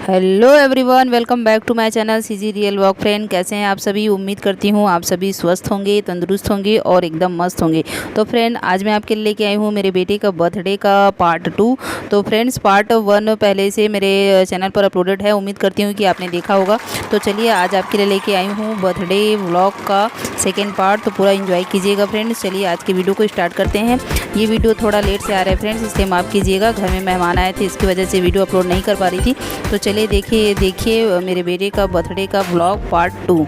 Hello everyone, welcome back to my channel CG real walk. Friend, कैसे हैं आप सभी? उम्मीद करती हूँ आप सभी स्वस्थ होंगे, तंदुरुस्त होंगे और एकदम मस्त होंगे। तो फ्रेंड, आज मैं आपके लिए लेके आई हूँ मेरे बेटे का बर्थडे का पार्ट 2। तो फ्रेंड्स, पार्ट 1 पहले से मेरे चैनल पर अपलोडेड है, उम्मीद करती हूँ कि आपने देखा होगा। तो चलिए, आज आपके लिए लेके आई हूँ बर्थडे व्लॉग का सेकेंड पार्ट। तो पूरा इंजॉय कीजिएगा फ्रेंड्स। चलिए, आज की वीडियो को स्टार्ट करते हैं। ये वीडियो थोड़ा लेट से आ रहा है फ्रेंड्स, इसलिए माफ़ कीजिएगा। घर में मेहमान आए थे, इसकी वजह से वीडियो अपलोड नहीं कर पा रही थी। तो चलिए देखिए मेरे बेटे का बर्थडे का व्लॉग पार्ट 2।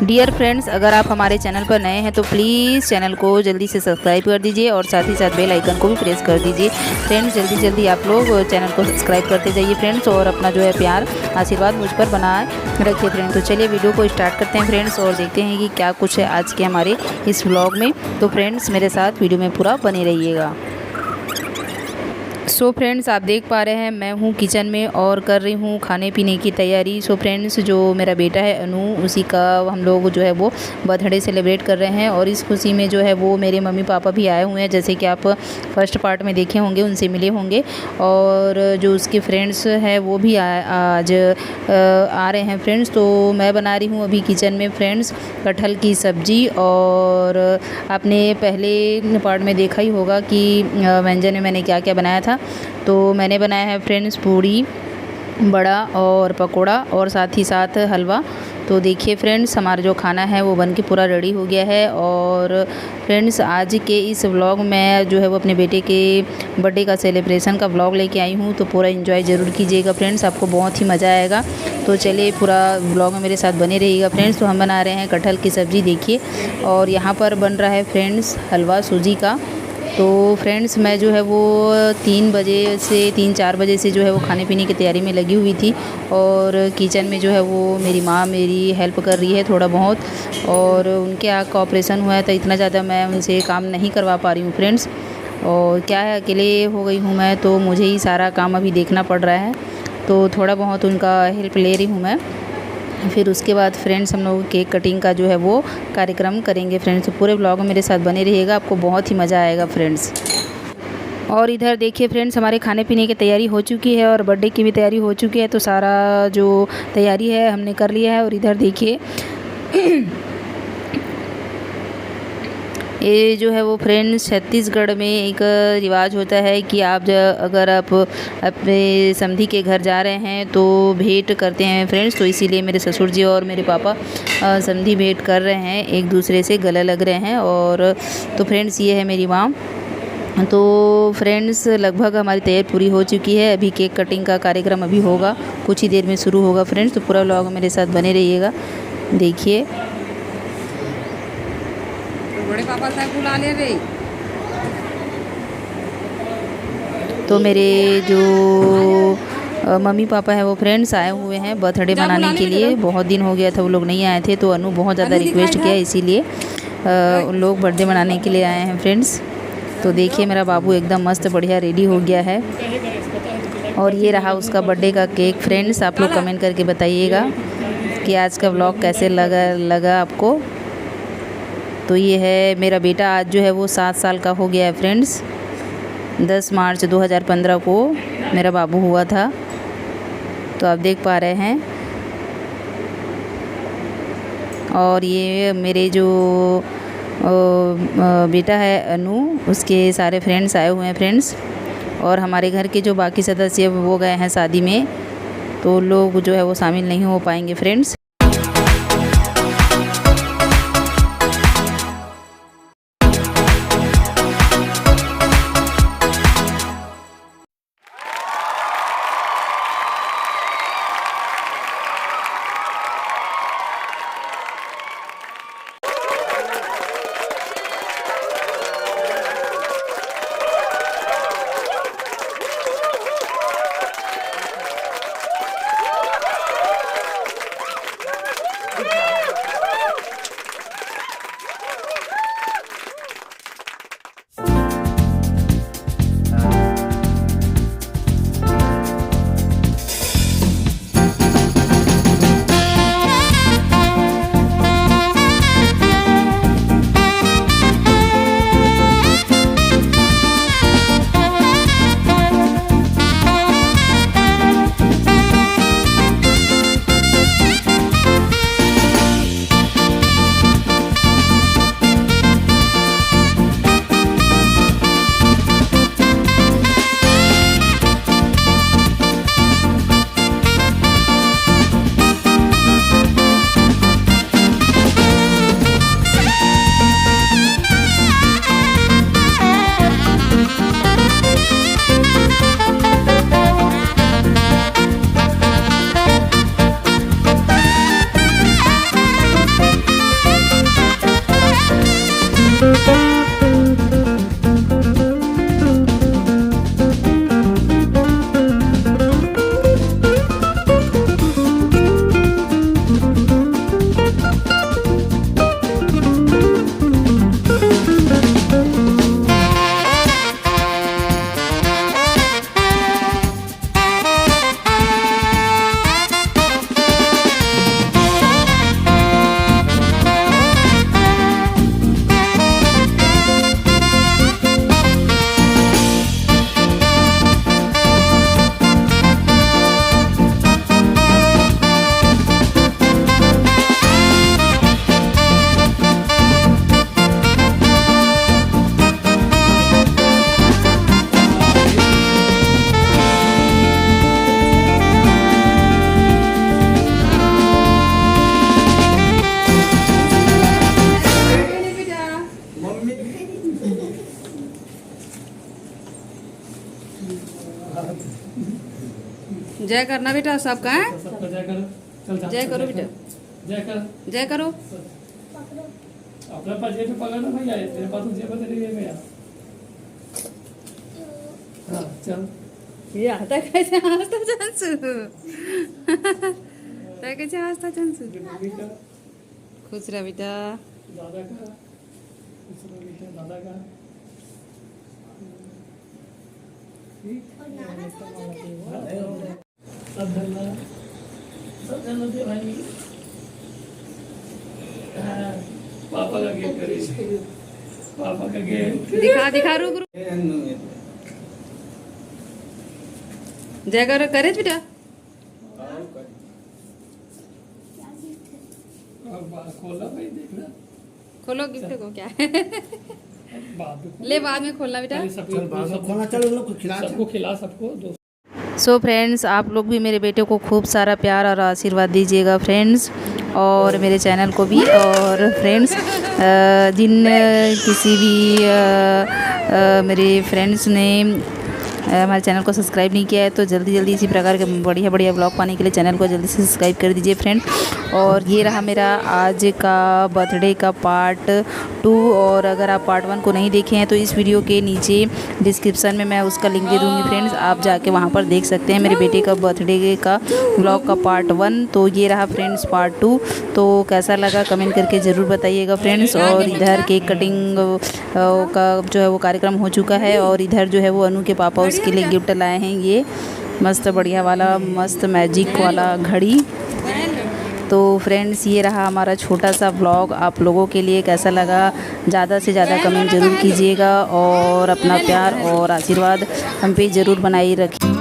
डियर फ्रेंड्स, अगर आप हमारे चैनल पर नए हैं तो प्लीज़ चैनल को जल्दी से सब्सक्राइब कर दीजिए और साथ ही साथ बेल आइकन को भी प्रेस कर दीजिए। फ्रेंड्स, जल्दी आप लोग चैनल को सब्सक्राइब करते जाइए फ्रेंड्स, और अपना जो है प्यार आशीर्वाद मुझ पर बनाए रखिए फ्रेंड्स। तो चलिए वीडियो को स्टार्ट करते हैं फ्रेंड्स, और देखते हैं कि क्या कुछ है आज के हमारे इस व्लॉग में। तो फ्रेंड्स, मेरे साथ वीडियो में पूरा बने रहिएगा। सो फ्रेंड्स, आप देख पा रहे हैं मैं हूँ किचन में और कर रही हूँ खाने पीने की तैयारी। सो फ्रेंड्स, जो मेरा बेटा है अनु, उसी का हम लोग जो है वो बर्थडे सेलिब्रेट कर रहे हैं। और इस खुशी में जो है वो मेरे मम्मी पापा भी आए हुए हैं, जैसे कि आप फर्स्ट पार्ट में देखे होंगे, उनसे मिले होंगे। और जो उसके फ्रेंड्स हैं वो भी आज आ रहे हैं फ्रेंड्स। तो मैं बना रही हूँ अभी किचन में फ्रेंड्स कटहल की सब्ज़ी। और आपने पहले पार्ट में देखा ही होगा कि व्यंजन में मैंने क्या क्या बनाया था। तो मैंने बनाया है फ्रेंड्स पूड़ी, बड़ा और पकोड़ा और साथ ही साथ हलवा। तो देखिए फ्रेंड्स, हमारा जो खाना है वो बन के पूरा रेडी हो गया है। और फ्रेंड्स, आज के इस व्लॉग में जो है वो अपने बेटे के बर्थडे का सेलिब्रेशन का व्लॉग लेके आई हूँ। तो पूरा एंजॉय ज़रूर कीजिएगा फ्रेंड्स, आपको बहुत ही मज़ा आएगा। तो चलिए, पूरा व्लॉग में मेरे साथ बने रहिएगा फ्रेंड्स। तो हम बना रहे हैं कटहल की सब्ज़ी, देखिए। और यहाँ पर बन रहा है फ्रेंड्स हलवा सूजी का। तो फ्रेंड्स, मैं जो है वो 3-4 बजे से जो है वो खाने पीने की तैयारी में लगी हुई थी। और किचन में जो है वो मेरी माँ मेरी हेल्प कर रही है थोड़ा बहुत। और उनके आँख का ऑपरेशन हुआ है, तो इतना ज़्यादा मैं उनसे काम नहीं करवा पा रही हूँ फ्रेंड्स। और क्या है, अकेले हो गई हूँ मैं, तो मुझे ही सारा काम अभी देखना पड़ रहा है। तो थोड़ा बहुत उनका हेल्प ले रही हूँ मैं। फिर उसके बाद फ्रेंड्स, हम लोग केक कटिंग का जो है वो कार्यक्रम करेंगे फ्रेंड्स। तो पूरे व्लॉग में मेरे साथ बने रहिएगा, आपको बहुत ही मज़ा आएगा फ्रेंड्स। और इधर देखिए फ्रेंड्स, हमारे खाने पीने की तैयारी हो चुकी है और बर्थडे की भी तैयारी हो चुकी है। तो सारा जो तैयारी है हमने कर लिया है। और इधर देखिए ये जो है वो फ्रेंड्स, छत्तीसगढ़ में एक रिवाज होता है कि अगर आप अपने समधी के घर जा रहे हैं तो भेंट करते हैं फ्रेंड्स। तो इसीलिए मेरे ससुर जी और मेरे पापा समधी भेंट कर रहे हैं, एक दूसरे से गले लग रहे हैं। और तो फ्रेंड्स, ये है मेरी माँ। तो फ्रेंड्स, लगभग हमारी तैयारी पूरी हो चुकी है। अभी केक कटिंग का कार्यक्रम अभी होगा, कुछ ही देर में शुरू होगा फ्रेंड्स। तो पूरा व्लॉग मेरे साथ बने रहिएगा, देखिए। बड़े पापा साहब बुला ले रही। तो मेरे जो मम्मी पापा है वो फ्रेंड्स आए हुए हैं बर्थडे मनाने के लिए। बहुत दिन हो गया था वो लोग नहीं आए थे, तो अनु बहुत ज़्यादा रिक्वेस्ट किया, इसीलिए उन लोग बर्थडे मनाने के लिए आए हैं फ्रेंड्स। तो देखिए, मेरा बाबू एकदम मस्त बढ़िया रेडी हो गया है। और ये रहा उसका बर्थडे का केक फ्रेंड्स। आप लोग कमेंट करके बताइएगा कि आज का व्लॉग कैसे लगा आपको। तो ये है मेरा बेटा, आज जो है वो 7 साल का हो गया है फ्रेंड्स। 10 मार्च 2015 को मेरा बाबू हुआ था। तो आप देख पा रहे हैं। और ये मेरे जो बेटा है अनु, उसके सारे फ्रेंड्स आए हुए हैं फ्रेंड्स। और हमारे घर के जो बाकी सदस्य वो गए हैं शादी में, तो लोग जो है वो शामिल नहीं हो पाएंगे फ्रेंड्स। जय करना बेटा सबका है। सबका जय करो। चल जा, जय करो बेटा। जय कर। जय करो। अपना पास जेब में पकड़ ना भैया, तेरे पास तो जेब है, तेरी जेब में यार। हाँ चल। ये आता कैसे हंसता चंसू। तय कैसे हंसता चंसू। मम्मी का खुश रह बेटा। दादा का दूसरा बेटा दादा का ठीक। सब धरना दे भाई। हाँ, पापा का गिफ्ट करिए, पापा का गिफ्ट। दिखा दिखा रुक रुक। जय करो करे बेटा। खोला भाई, देखना खोलो गिफ्ट को क्या है। बाद में ले बाद में खोलना बेटा। सबको खिला सबको दो। सो फ्रेंड्स, आप लोग भी मेरे बेटे को खूब सारा प्यार और आशीर्वाद दीजिएगा फ्रेंड्स, और मेरे चैनल को भी। और फ्रेंड्स, जिन किसी भी मेरे फ्रेंड्स ने हमारे चैनल को सब्सक्राइब नहीं किया है तो जल्दी जल्दी इसी प्रकार के बढ़िया बढ़िया ब्लॉग पाने के लिए चैनल को जल्दी से सब्सक्राइब कर दीजिए फ्रेंड। और ये रहा मेरा आज का बर्थडे का पार्ट 2, और अगर आप पार्ट 1 को नहीं देखे हैं तो इस वीडियो के नीचे डिस्क्रिप्शन में मैं उसका लिंक दे दूँगी फ्रेंड्स, आप जाके वहाँ पर देख सकते हैं मेरे बेटे का बर्थडे का ब्लॉग का पार्ट 1। तो ये रहा फ्रेंड्स पार्ट 2। तो कैसा लगा कमेंट करके ज़रूर बताइएगा फ्रेंड्स। और इधर केक कटिंग का जो है वो कार्यक्रम हो चुका है, और इधर जो है वो अनु के पापा उसके लिए गिफ्ट लाए हैं, ये मस्त बढ़िया वाला मस्त मैजिक वाला घड़ी। तो फ्रेंड्स, ये रहा हमारा छोटा सा ब्लॉग। आप लोगों के लिए कैसा लगा ज़्यादा से ज़्यादा कमेंट ज़रूर कीजिएगा, और अपना प्यार और आशीर्वाद हम पे ज़रूर बनाए रखिए।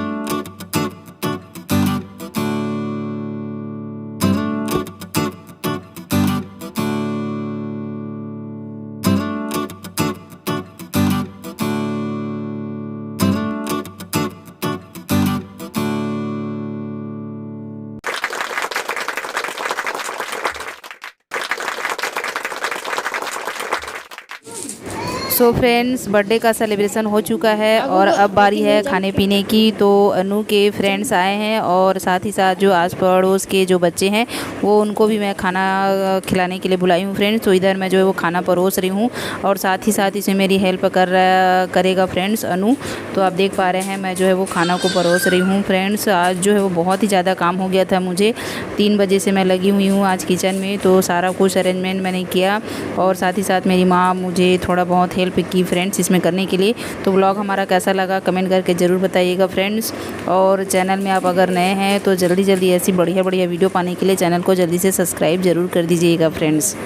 सो फ्रेंड्स, बर्थडे का सेलिब्रेशन हो चुका है और अब बारी है खाने पीने की। तो अनु के फ्रेंड्स आए हैं, और साथ ही साथ जो आस पड़ोस के जो बच्चे हैं वो उनको भी मैं खाना खिलाने के लिए बुलाई हूँ फ्रेंड्स। तो इधर मैं जो है वो खाना परोस रही हूँ, और साथ ही साथ इसमें मेरी हेल्प करेगा फ्रेंड्स अनु। तो आप देख पा रहे हैं मैं जो है वो खाना को परोस रही हूँ फ्रेंड्स। आज जो है वो बहुत ही ज़्यादा काम हो गया था मुझे, 3 बजे से मैं लगी हुई हूँ आज किचन में। तो सारा कुछ अरेंजमेंट मैंने किया, और साथ ही साथ मेरी माँ मुझे थोड़ा बहुत हेल्प की फ्रेंड्स इसमें करने के लिए। तो व्लॉग हमारा कैसा लगा कमेंट करके ज़रूर बताइएगा फ्रेंड्स। और चैनल में आप अगर नए हैं तो जल्दी जल्दी ऐसी बढ़िया बढ़िया वीडियो पाने के लिए चैनल को जल्दी से सब्सक्राइब ज़रूर कर दीजिएगा फ्रेंड्स।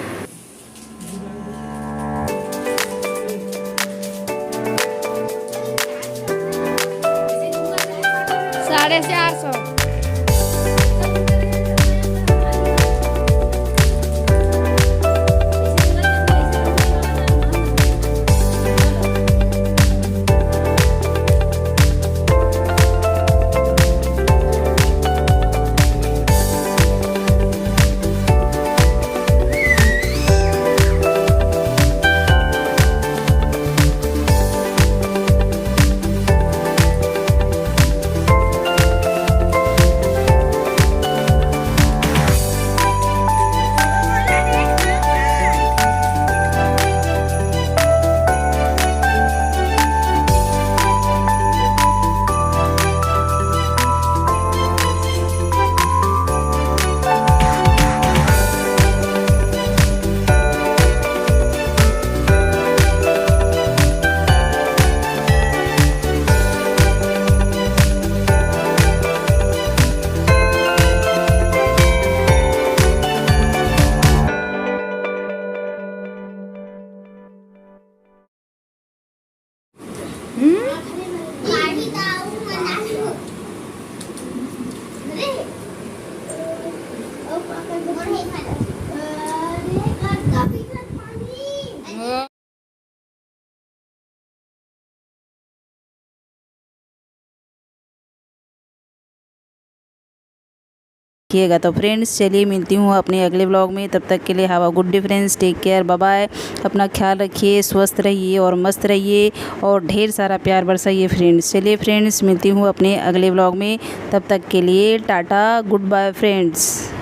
रखिएगा। तो फ्रेंड्स चलिए मिलती हूँ अपने अगले ब्लॉग में, तब तक के लिए have a good day friends, take care, bye bye. अपना ख्याल रखिए, स्वस्थ रहिए और मस्त रहिए और ढेर सारा प्यार बरसाइए फ्रेंड्स। चलिए फ्रेंड्स मिलती हूँ अपने अगले ब्लॉग में, तब तक के लिए टाटा, गुड बाय फ्रेंड्स।